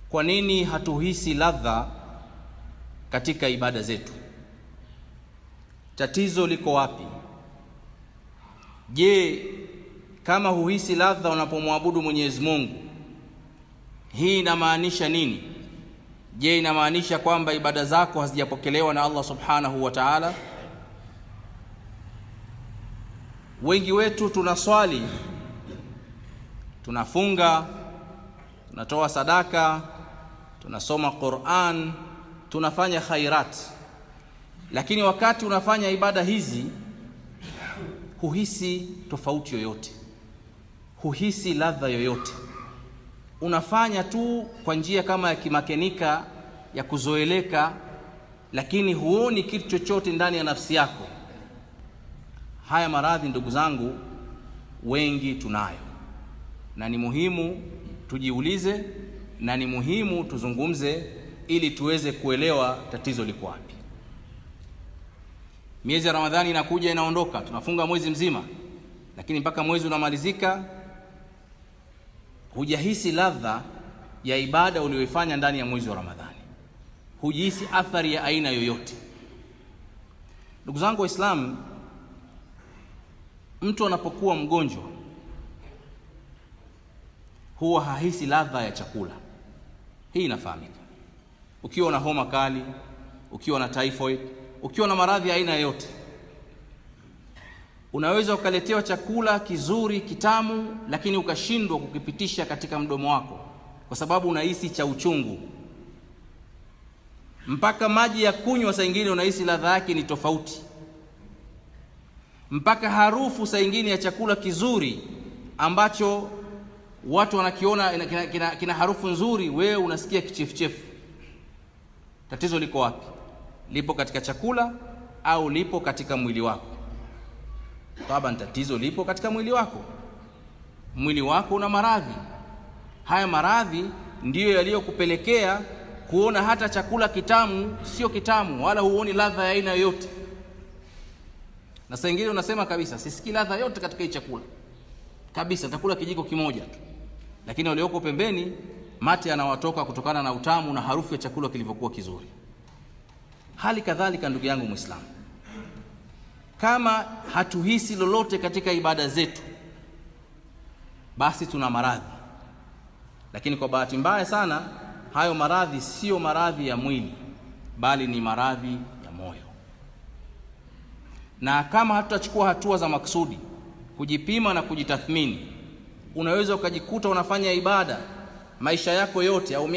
Kwa nini hatuhisi ladha katika ibada zetu? Tatizo liko wapi? Je, kama huhisi ladha unapomwabudu Mwenyezi Mungu, hii inamaanisha nini? Je, inamaanisha kwamba ibada zako hazijapokelewa na Allah Subhanahu wa Ta'ala? Wengi wetu tunaswali, tunafunga, tunatoa sadaka, tunasoma Qur'an, tunafanya khairat, lakini wakati unafanya ibada hizi huhisi tofauti yoyote, huhisi ladha yoyote. Unafanya tu kwa njia kama ya kimakenika ya kuzoeleka, lakini huoni kitu chochote ndani ya nafsi yako. Haya maradhi, ndugu zangu, wengi tunayo, na ni muhimu tujiulize, na ni muhimu tuzungumze ili tuweze kuelewa tatizo liko wapi. Miezi ya Ramadhani inakuja inaondoka, tunafunga mwezi mzima, lakini mpaka mwezi unamalizika hujahisi ladha ya ibada uliyoifanya ndani ya mwezi wa Ramadhani, hujihisi athari ya aina yoyote. Ndugu zangu Waislamu, mtu anapokuwa mgonjwa huwa hahisi ladha ya chakula. Hii inafahamika. Ukiwa na homa kali, ukiwa na typhoid, ukiwa na maradhi ya aina yoyote, unaweza ukaletewa chakula kizuri kitamu, lakini ukashindwa kukipitisha katika mdomo wako kwa sababu unahisi cha uchungu. Mpaka maji ya kunywa saa nyingine unahisi ladha yake ni tofauti. Mpaka harufu saa nyingine ya chakula kizuri ambacho watu wanakiona kina harufu nzuri, wewe unasikia kichefuchefu. Tatizo liko wapi? Lipo katika chakula au lipo katika mwili wako? Taban, tatizo lipo katika mwili wako. Mwili wako una maradhi. Haya maradhi ndiyo yaliyokupelekea kuona hata chakula kitamu sio kitamu, wala huoni ladha ya aina yoyote. Na saa nyingine unasema kabisa, sisikii ladha yote katika hii chakula kabisa, nitakula kijiko kimoja tu, lakini walioko pembeni mate yanawatoka kutokana na utamu na harufu ya chakula kilivyokuwa kizuri. Hali kadhalika, ndugu yangu Muislamu, kama hatuhisi lolote katika ibada zetu, basi tuna maradhi. Lakini kwa bahati mbaya sana, hayo maradhi sio maradhi ya mwili, bali ni maradhi ya moyo. Na kama hatutachukua hatua za maksudi kujipima na kujitathmini, unaweza ukajikuta unafanya ibada maisha yako yote au